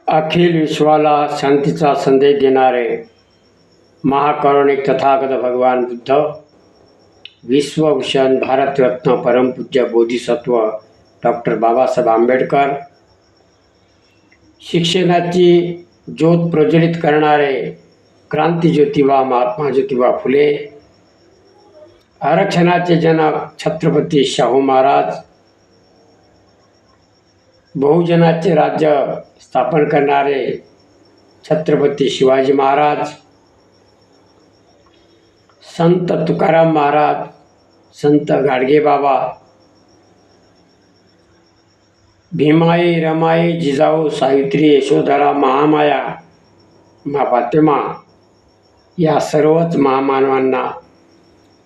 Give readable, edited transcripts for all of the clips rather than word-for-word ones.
अखिल विश्वाला शांतीचा संदेश देणारे महाकारुणिक तथागत भगवान बुद्ध, विश्वभूषण भारतरत्न परमपूज्य बोधिसत्व डॉक्टर बाबासाहेब आंबेडकर, शिक्षणाची ज्योत प्रज्वलित करणारे क्रांती ज्योतिबा महात्मा ज्योतिबा फुले, आरक्षणाचे जनक छत्रपती शाहू महाराज, बहुजनाचे राज्य स्थापन करणारे छत्रपती शिवाजी महाराज, संत तुकाराम महाराज, संत गाडगे बाबा, भीमाई, रमाई, जिजाऊ, सावित्री, यशोधरा, महामाया, मा फातिमा या सर्वच महामानवांना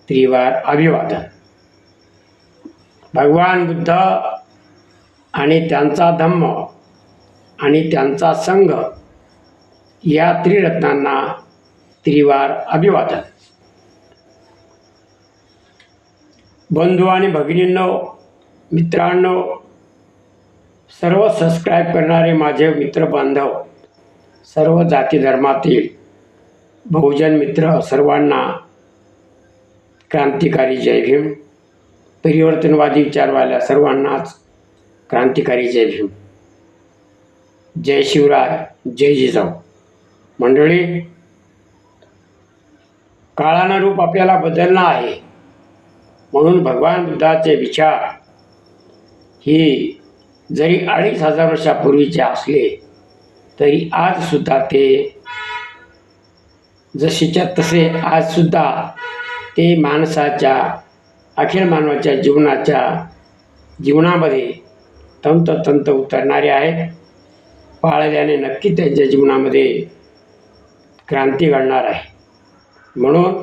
त्रिवार अभिवादन. भगवान बुद्ध आणि त्यांचा धम्म आणि त्यांचा संघ या त्रिरत्नांना त्रिवार अभिवादन. बंधू आणि भगिनींनो, मित्रांनो, सर्व सबस्क्राईब करणारे माझे मित्र बांधव, सर्व जाती धर्मातील बहुजन मित्र सर्वांना क्रांतिकारी जय भीम. परिवर्तनवादी विचारवाल्या सर्वांनाच क्रांतिकारी जय भीम. जय शिवराय, जय जिजाऊ. मंडळी, काळानुरूप आपल्याला बदलणं आहे, म्हणून भगवान बुद्धाचे विचार ही जरी 2500 वर्षापूर्वीचे असले तरी आजसुद्धा ते जसेच्या तसे आजसुद्धा ते माणसाच्या अखिल मानवाच्या जीवनामध्ये तंतोतंत उतरणारे आहेत. पाळल्याने नक्की त्यांच्या जीवनामध्ये क्रांती घडणार आहे. म्हणून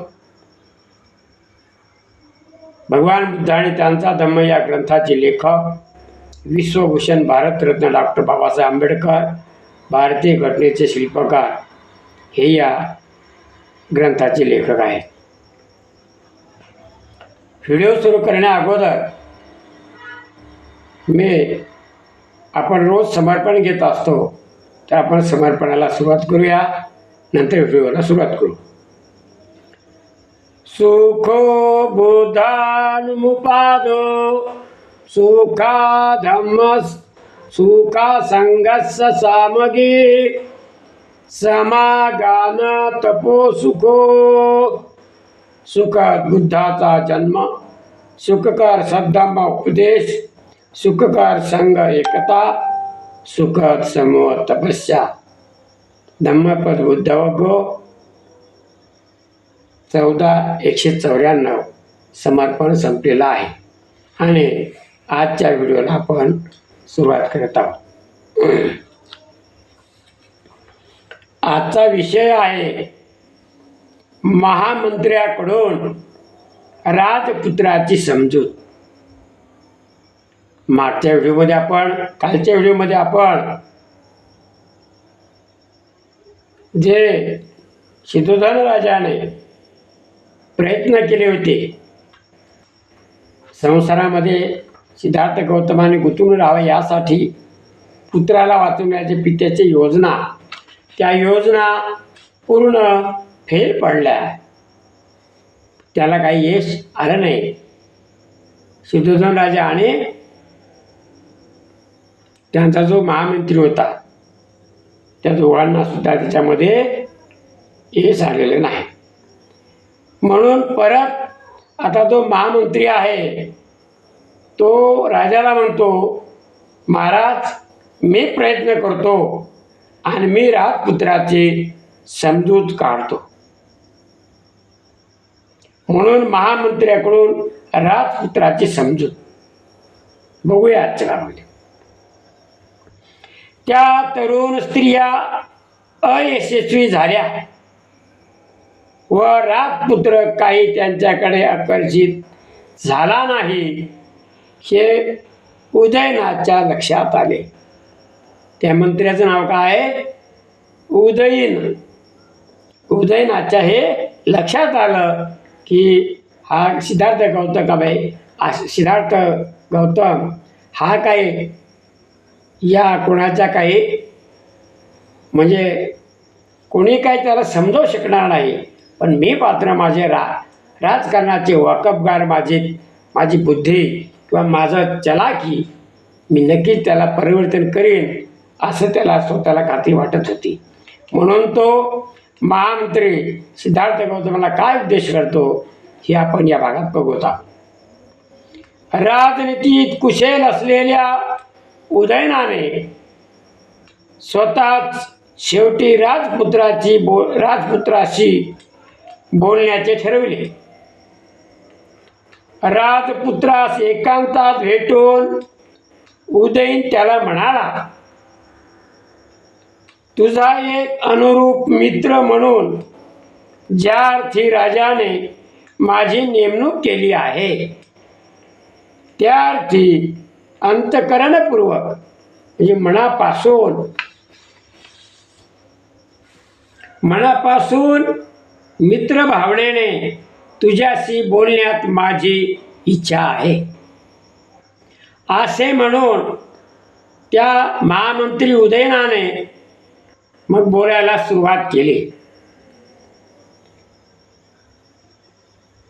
भगवान बुद्ध आणि त्यांचा धम्म या ग्रंथाचे लेखक विश्वभूषण भारतरत्न डॉक्टर बाबासाहेब आंबेडकर, भारतीय घटनेचे शिल्पकार हे या ग्रंथाचे लेखक आहेत. व्हिडिओ सुरू करण्या अगोदर आपण रोज समर्पण घेत असतो, तर आपण समर्पणाला सुरुवात करूया, नंतर व्हिडिओला सुरुवात करू. सुखो बुद्धानुमुपादो सुखा धम्मस् सुखा संगस्य सामगी समागान तपो सुखो. सुखद बुद्धाचा जन्म, सुखकर सद्धम्म उपदेश, सुखकर संघ एकता, सुखद समूह तपस्या. धम्मपद बुद्ध वगो 14,194 समर्पण संपलेलं आहे आणि आजच्या व्हिडिओला आपण सुरुवात करत आहोत. आजचा विषय आहे महामंत्र्याकडून राजपुत्राची समजूत. कालच्या व्हिडिओमध्ये आपण जे सिद्धोधन राजाने प्रयत्न केले होते संसारामध्ये सिद्धार्थ गौतमाने गुंतून राहावे यासाठी पुत्राला वाचवण्याची पित्याची योजना, त्या योजना पूर्ण फेल पडल्या. त्याला काही यश आलं नाही. सिद्धोधन राजा आणि त्यांचा जो महामंत्री होता त्या दोघांना सुद्धा त्याच्यामध्ये यश आलेलं नाही. म्हणून परत आता तो महामंत्री आहे तो राजाला म्हणतो, महाराज, मी प्रयत्न करतो आणि मी राजपुत्राची समजूत काढतो. म्हणून महामंत्र्याकडून राजपुत्राची समजूत बघूया आजच्या काळामध्ये. त्या तरुण स्त्रिया अयशस्वी झाल्या व राजपुत्र काही त्यांच्याकडे आकर्षित झाला नाही हे उदयनाच्या लक्षात आले. त्या मंत्र्याचं नाव काय आहे? उदयन. उदयनाच्या हे लक्षात आलं की हा सिद्धार्थ गौतम हा काही या कोणाच्या काही म्हणजे कोणी काही त्याला समजावू शकणार नाही. पण मी मात्र माझे राजकारणाचे वाकबगार, माझी बुद्धी किंवा माझं चलाकी, मी नक्कीच त्याला परिवर्तन करेन असं त्याला स्वतःला खात्री वाटत होती. म्हणून तो महामंत्री सिद्धार्थ गौतमाला काय उपदेश करतो हे आपण या भागात बघूया. राजनीतीत कुशल असलेल्या उदयनाने स्वतःच शेवटी राजपुत्राशी बोलण्याचे ठरविले. राजपुत्रास एकांतात भेटून उदयन त्याला म्हणाला, तुझा एक अनुरूप मित्र म्हणून ज्या अर्थी राजाने माझी नेमणूक केली आहे त्या अर्थी अंतःकरणपूर्वक म्हणजे मनापासून मित्र भावनेने तुझ्याशी बोलण्यात माझी इच्छा आहे असे म्हणून त्या महामंत्री उदयनाने मग बोलायला सुरुवात केली.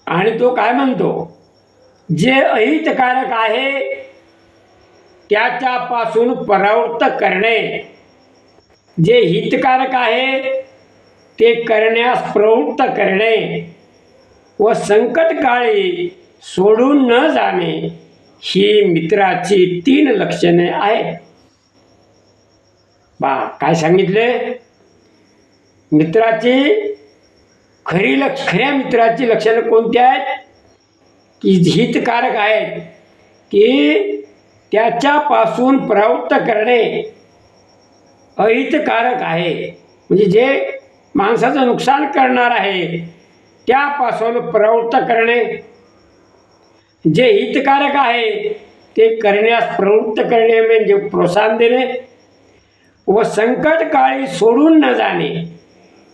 आणि तो काय म्हणतो, जे अहितकारक आहे त्याच्यापासून परावृत्त करणे, जे हितकारक आहे ते करण्यास प्रवृत्त करणे व संकटकाळी सोडून न जाणे ही मित्राची 3 लक्षणे आहेत. काय सांगितले? मित्राची खऱ्या मित्राची लक्षणे कोणती आहेत? की हितकारक आहेत, की त्याच्यापासून प्रवृत्त करणे. अहितकारक आहे म्हणजे जे माणसाचं नुकसान करणार आहे त्यापासून प्रवृत्त करणे. जे हितकारक आहे ते करण्यास प्रवृत्त करणे म्हणजे प्रोत्साहन देणे. व संकटकाळी सोडून न जाणे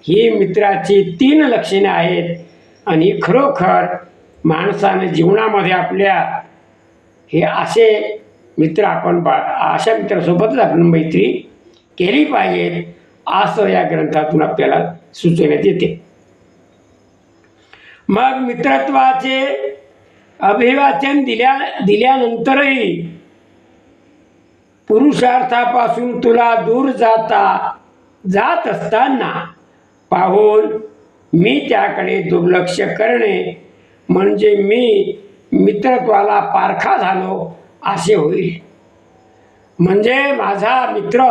ही मित्राची 3 लक्षणे आहेत. आणि खरोखर माणसाने जीवनामध्ये आपल्या हे असे मित्र अशा मित्रासोबतच आपण मैत्री केली पाहिजे असं या ग्रंथातून आपल्याला सुचवण्यात येते. मग मित्रत्वाचे अभिवाचन दिल्यानंतरही पुरुषार्थापासून तुला दूर जात असताना पाहून मी त्याकडे दुर्लक्ष करणे म्हणजे मी मित्रत्वाला पारखा झालो असे होईल. म्हणजे माझा मित्र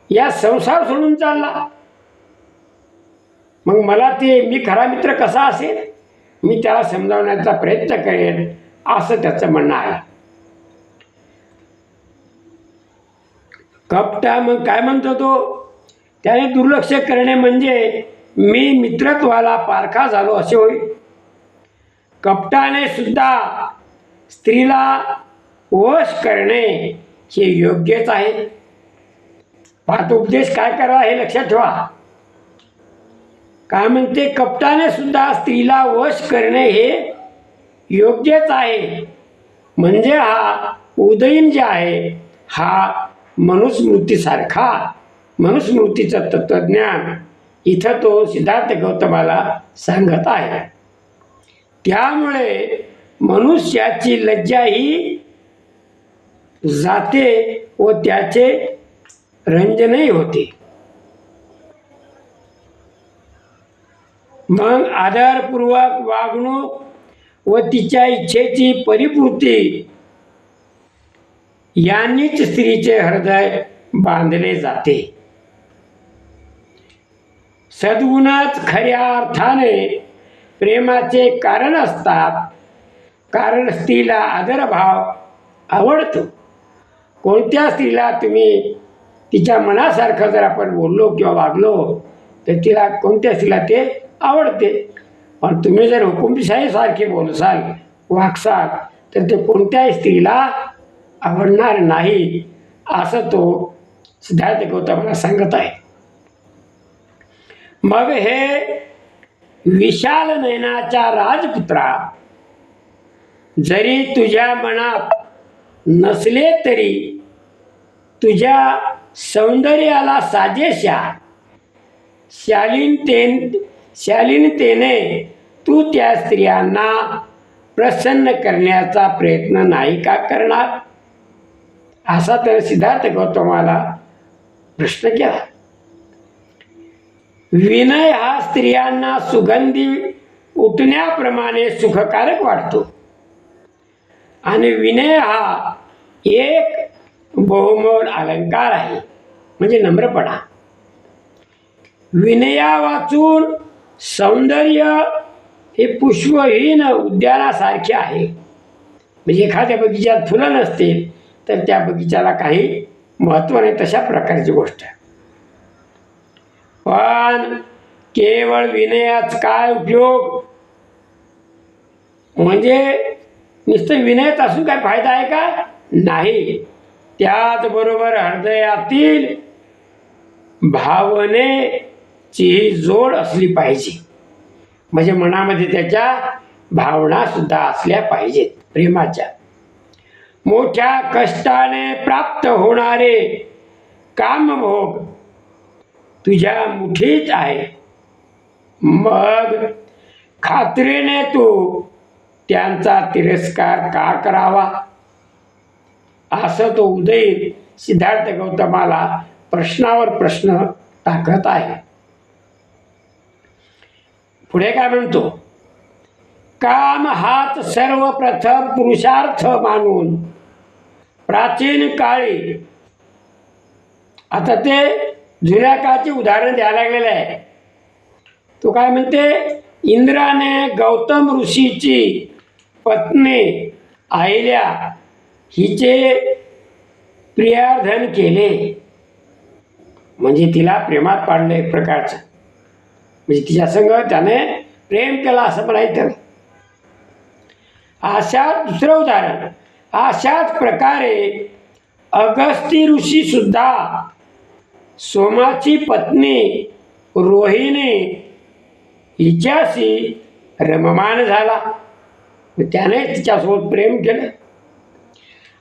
या संसार सोडून चालला, मग मला मी खरा मित्र कसा असेल, मी त्याला समजावण्याचा प्रयत्न करेन असं त्याचं म्हणणं आहे. कपटा मग काय म्हणतो तो, त्याने दुर्लक्ष करणे म्हणजे मी मित्रत्वाला पारखा झालो असे होईल. कपटाने सुद्धा स्त्रीला वश करणे हे योग्यच आहे. पाच उपदेश काय करा हे लक्षात ठेवा. काय म्हणते, कपटाने सुद्धा स्त्रीला वश करणे हे योग्यच आहे. म्हणजे हा उदयन जे आहे हा मनुस्मृतीचं तत्वज्ञान इथं तो सिद्धार्थ गौतमाला सांगत आहे. त्यामुळे मनुष्याची लज्जा ही जाते व त्याचे रंजनही होते. मग आदरपूर्वक वागणूक व तिच्या इच्छेची परिपूर्ती यांनीच स्त्रीचे हृदय बांधले जाते. सद्गुणच खऱ्या अर्थाने प्रेमाचे कारण असतात. कारण स्त्रीला आदरभाव आवडतो. कोणत्या स्त्रीला तुम्ही तिच्या मनासारखं जर आपण बोललो किंवा वागलो तर कोणत्या स्त्रीला ते आवडते. पण तुम्ही जर हुकुमशाहीसारखे बोलसाल वागसाल तर ते कोणत्याही स्त्रीला आवडणार नाही असं तो सिद्धार्थ गौतमाला सांगत आहे. मग हे विशाल नयनाच्या राजपुत्रा, जरी तुझ्या मनात नसले तरी तुझ्या सौंदर्याला साजेशा शालीनतेने तू त्या स्त्रियांना प्रसन्न करण्याचा प्रयत्न नाही का करणार, असा तर सिद्धार्थ गौतमाला प्रश्न केला. विनय हा स्त्रियांना सुगंधी उठण्याप्रमाणे सुखकारक वाटतो आणि विनय हा एक बहुमोल अलंकार आहे, म्हणजे नम्रपणा. विनया वाचून सौंदर्य हे पुष्पहीन उद्यानासारखे आहे. म्हणजे एखाद्या बगीच्यात फुलं नसतील तर त्या बगीच्याला काही महत्त्व नाही, तशा प्रकारची गोष्ट आहे. पण केवळ विनयाच काय उपयोग, म्हणजे नुसतं विनयात असून काय फायदा आहे का, नाही. त्याचबरोबर हृदयातील भावनेची जोड असली पाहिजे, म्हणजे मनामध्ये त्याच्या भावना सुद्धा असल्या पाहिजेत प्रेमाच्या. मोठ्या कष्टाने प्राप्त होणारे कामभोग तुझ्या मुठीत आहे, मग खात्रीने तू त्यांचा तिरस्कार का करावा, असं तो उदयीन सिद्धार्थ गौतमाला प्रश्नावर प्रश्न टाकत आहे. पुढे काय म्हणतो, काम हाच सर्वप्रथम पुरुषार्थ मानून प्राचीन काळी, आता ते जुन्या काळचे उदाहरण द्यायला लागलेलं आहे. तो काय म्हणते, इंद्राने गौतम ऋषीची पत्नी अहिल्या हिचे प्रियार्धन केले, म्हणजे तिला प्रेमात पाडलं एक प्रकारचं, म्हणजे तिच्या संग त्याने प्रेम केला असं म्हणायचं. अशा दुसरं उदाहरण, अशाच प्रकारे अगस्ती ऋषी सुद्धा सोमाची पत्नी रोहिणी हिच्याशी रममान झाला, त्याने तिच्यासोबत प्रेम केलं.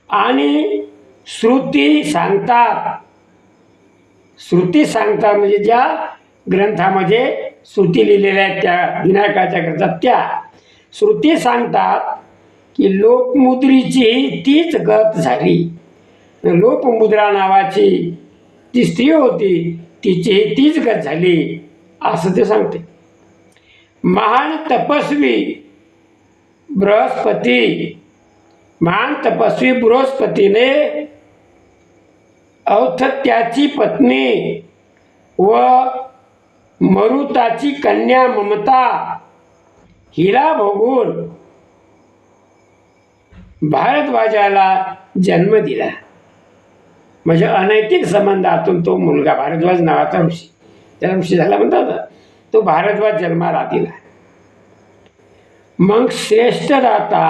आणि श्रुती सांगतात म्हणजे ज्या ग्रंथामध्ये श्रुती लिहिलेल्या आहेत त्या जुन्या काळच्या ग्रंथात, त्या श्रुती सांगतात की लोकमुद्रीची तीच गत झाली. लोकमुद्रा नावाची ती स्त्री होती, तिची तीच गत झाली असं ते सांगते. महान तपस्वी बृहस्पतीने औथत्याची पत्नी व मरुताची कन्या ममता हिला बघून भारद्वाजाला जन्म दिला, म्हणजे अनैतिक संबंधातून तो मुलगा भारद्वाज नावाचा ऋषी, त्याला ऋषी झाला म्हणतात, तो भारद्वाज जन्माला दिला. मग श्रेष्ठदाता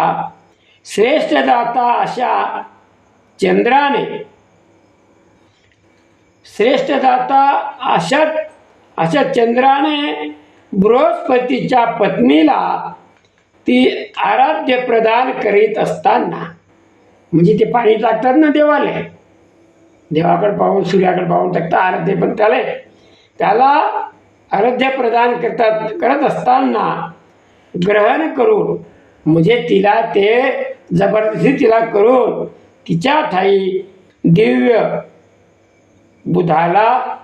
अशा चंद्राने बृहस्पतीच्या पत्नीला ती आराध्य प्रदान करीत असताना, म्हणजे ते पाणी टाकतात ना देवाले, देवाकडे पाहून सूर्याकडे पाहून टाकतात आराध्य, पण त्याला आराध्य प्रदान करत असताना ग्रहण करून, म्हणजे तिला ते जबरदस्ती तिला करून तिच्या ठाई दिव्य बुधाला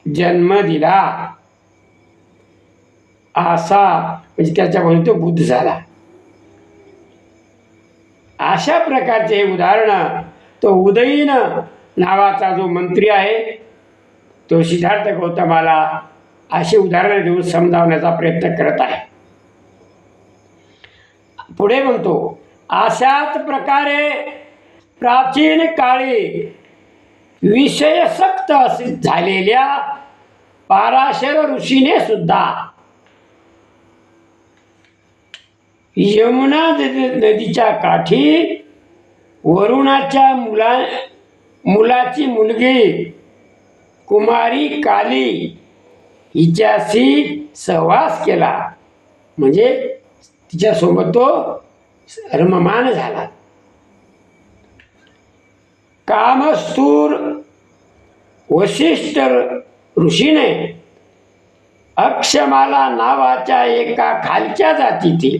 जन्म दिला, असा म्हणजे त्याच्यामध्ये तो बुद्ध झाला. अशा प्रकारचे उदाहरण तो उदयीन नावाचा जो मंत्री आहे तो सिद्धार्थ गौतमाला अशी उदाहरणं देऊन समजावण्याचा प्रयत्न करत आहे. पुढे म्हणतो, अशाच प्रकारे प्राचीन काळी विषयसक्त झालेल्या पाराशर ऋषीने सुद्धा यमुना नदीच्या काठी वरुणाच्या मुलाची मुलगी कुमारी काली हिच्याशी सहवास केला, म्हणजे तिच्यासोबत तो रममान झाला. कामस्तूर वशिष्ठ ऋषीने अक्षमाला नावाच्या एका खालच्या जातीतील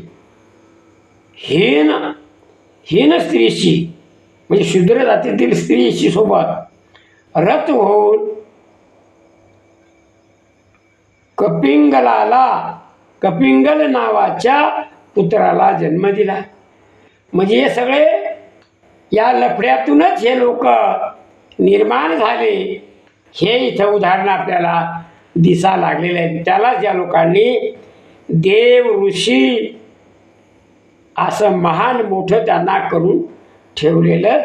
हीन स्त्रीशी म्हणजे शूद्र जातीतील स्त्रीशी सोबत रत होऊन कपिंगल नावाच्या पुत्राला जन्म दिला. म्हणजे हे सगळे या लफड्यातूनच हे लोक निर्माण झाले, हे इथं उदाहरण आपल्याला दिसा लागलेलं आहे. त्यालाच या लोकांनी देव ऋषी असं महान मोठं त्यांना करून ठेवलेलं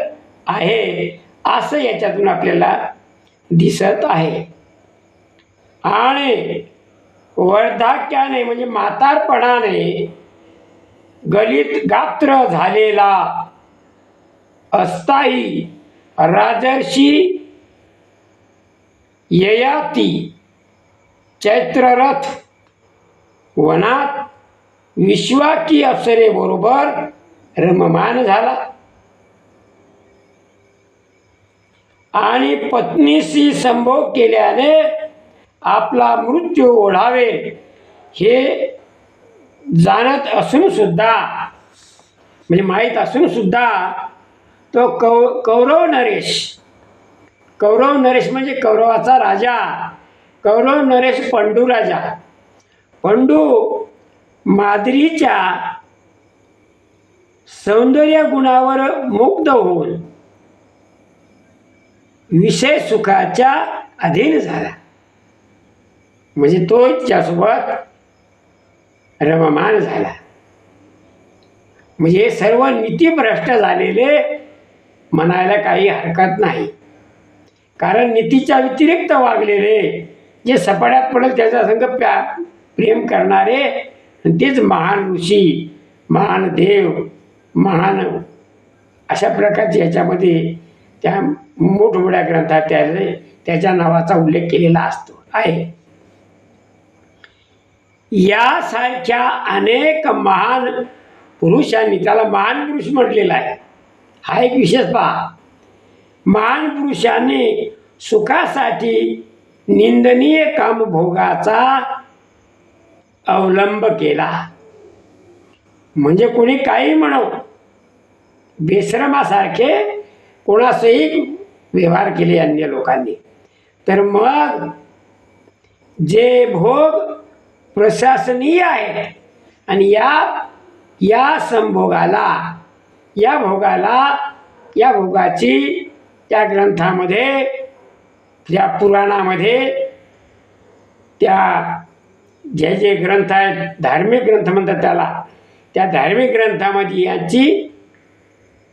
आहे, असं याच्यातून आपल्याला दिसत आहे. आणि वर्धाक्याने म्हणजे म्हातारपणाने गलित गात्र झालेला असताही राजर्षी ययाती चैत्ररथ वनात विश्वाकी अप्सरेबरोबर रममाण झाला आणि पत्नीशी संभोग केल्याने आपला मृत्यू ओढावे हे जाणत असून सुद्धा म्हणजे माहीत असून सुद्धा तो कौरव नरेश म्हणजे कौरवाचा राजा, कौरव नरेश पंडू राजा. पंडू माद्रीच्या सौंदर्य गुणावर मुग्ध होऊन विषय सुखाच्या अधीन झाला. म्हणजे तो त्यासोबत रममाण झाला. म्हणजे सर्व नीतिभ्रष्ट झालेले म्हणायला काही हरकत नाही. कारण नीतीच्या व्यतिरिक्त वागलेले जे सपाट्यात पडेल त्याचा संग प्रेम करणारे तेच महान ऋषी, महान देव, महान अशा प्रकारचे याच्यामध्ये त्या मोठमोठ्या ग्रंथात त्याच्या नावाचा उल्लेख केलेला असतो आहे. यासारख्या अनेक महान पुरुषांनी, त्याला महान पुरुष म्हटलेला आहे, हा एक विशेष पहा. महान पुरुषांनी सुखासाठी निंदनीय कामभोगाचा अवलंब केला. म्हणजे कोणी काही म्हणो, बेश्रमासारखे कोणासही व्यवहार केले अन्य लोकांनी, तर मग जे भोग प्रशासनीय आहेत आणि या भोगाची त्या ग्रंथामध्ये, त्या पुराणामध्ये, त्या जे ग्रंथ आहेत, धार्मिक ग्रंथ म्हणतात त्याला, त्या धार्मिक ग्रंथामध्ये याची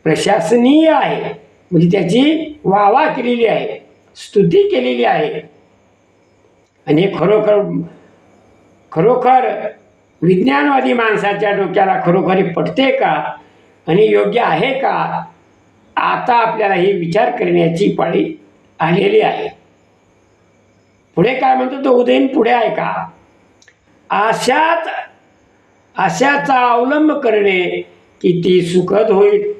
प्रशासनीय आहे, म्हणजे त्याची वाहवा केलेली आहे, स्तुती केलेली आहे. आणि हे खरोखर विज्ञानवादी माणसाच्या डोक्याला खरोखर पटते का आणि योग्य आहे का, आता आपल्याला हे विचार करण्याची पाळी आलेली आहे. पुढे काय म्हणतो तो उदयन, पुढे आहे का, आशाचा अवलंब करणे किती सुखद होईल.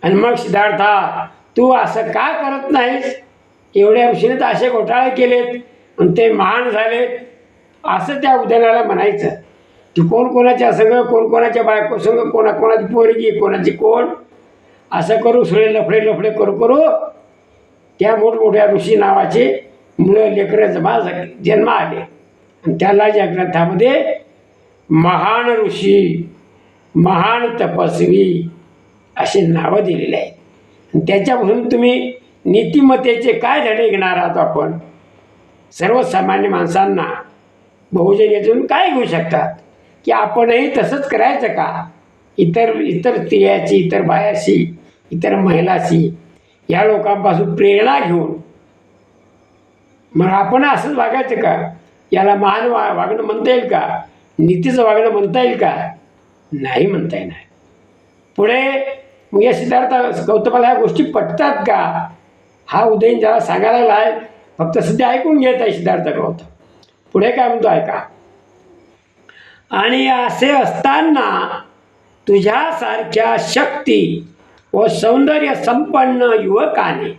आणि मग सिद्धार्था, तू असं का करत नाहीस? एवढ्या ऋषीने तर असे घोटाळे केलेत आणि ते महान झालेत, असं त्या उदयनाला म्हणायचं. ती कोणाच्या संग, कोणाच्या बायको संग, कोणाची पोरगी, कोणाची कोण, असं करू सगळे लफडे करू त्या मोठमोठ्या ऋषी नावाचे मुलं लेकरं जन्म आले. आणि त्याला या ग्रंथामध्ये महान ऋषी, महान तपस्वी असे नावं दिलेले आहेत. आणि त्याच्यापासून तुम्ही नीतिमत्तेचे काय धडे घेणार आहात? आपण सर्वसामान्य माणसांना, बहुजन यातून काय घेऊ शकतात की आपणही तसंच करायचं का? इतर स्त्रियाची, इतर बायाशी, इतर महिलाशी, या लोकांपासून प्रेरणा घेऊन मग आपण असंच वागायचं का? याला महान वागणं म्हणता येईल का? नीतीचं वागणं म्हणता येईल का? नाही म्हणता येणार. पुढे मग या सिद्धार्थ गौतमाला ह्या गोष्टी पटतात का? हा उदयन ज्याला सांगायला लागला आहे, फक्त सध्या ऐकून घेत आहे सिद्धार्थ गौतम. पुढे काय म्हणतो ऐका. आणि असे असताना तुझ्यासारख्या शक्ती व सौंदर्य संपन्न युवकाने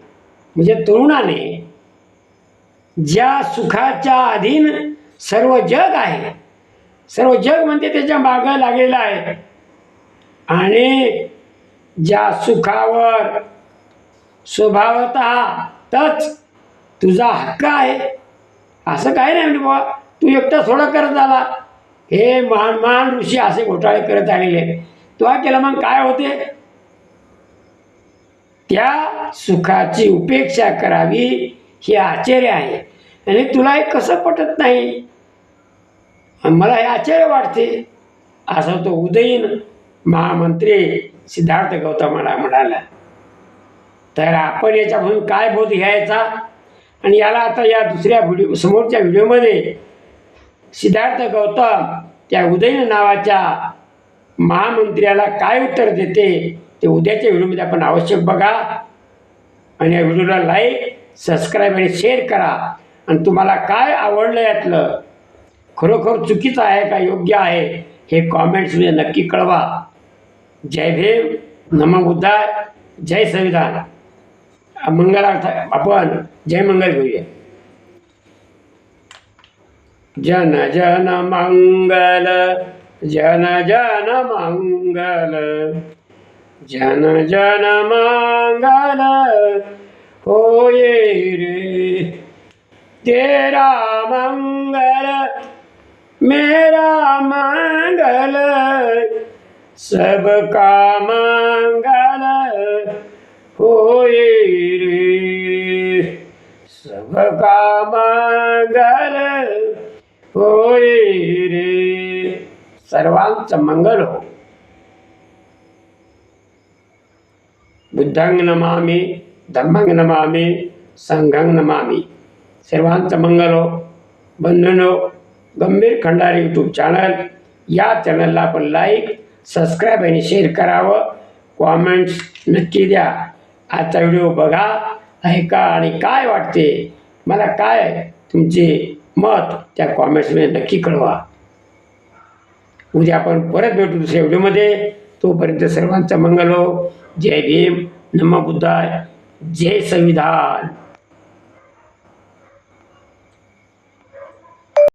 म्हणजे तरुणाने ज्या सुखाच्या अधीन सर्व जग आहे, सर्व जग म्हणजे त्याच्या मागं लागलेलं आहे, आणि ज्या सुखावर स्वभावतःच तुझा हक्क आहे, असं काही नाही म्हणजे बाबा तू एकटा थोडा करत आला, हे महान महान ऋषी असे घोटाळे करत आलेले, तो केला मग काय होते, त्या सुखाची उपेक्षा करावी हे आश्चर्य आहे. आणि तुला हे कसं पटत नाही, मला हे आश्चर्य वाटते, असं तो उदयीन महामंत्री सिद्धार्थ गौतमाला म्हणाला. तर आपण याच्यापासून काय बोध घ्यायचा, आणि याला आता या दुसऱ्या समोरच्या व्हिडिओमध्ये सिद्धार्थ गौतम त्या उदयीन नावाच्या महामंत्र्याला काय उत्तर देते ते उद्याच्या व्हिडिओमध्ये आपण आवश्यक बघा. आणि या व्हिडिओला लाईक, सबस्क्राईब आणि शेअर करा. आणि तुम्हाला काय आवडलं, यातलं खरोखर चुकीचं आहे का योग्य आहे हे कॉमेंट्समध्ये नक्की कळवा. जय भीम, नमो बुद्धाय, जय संविधान. मंगलार्थ आपण जय मंगल घेऊया. जन जन मंगल, जन जन मंगल, जन जन मंगल होए रे. तेरा मंगल मेरा मंगल, सबका मंगल होए रे. सबका मंगल होए रे. सर्वांचं मंगल हो. बुद्धं नमामि, धम्मं नमामि, संघं नमामि. सर्वांचं मंगल हो. बंधूंनो, गंभीर खंडारी यूट्यूब चॅनल, या चॅनलला आपण लाईक, सबस्क्राईब आणि शेअर करावं. कॉमेंट्स नक्की द्या. आजचा व्हिडिओ बघा, ऐका आणि काय वाटते, मला काय तुमचे मत त्या कॉमेंट्समध्ये नक्की कळवा. उद्या आपण परत भेटू दुसऱ्या व्हिडिओमध्ये. तोपर्यंत सर्वांचं मंगल हो. जय भीम, नमो बुद्धाय, जय संविधान.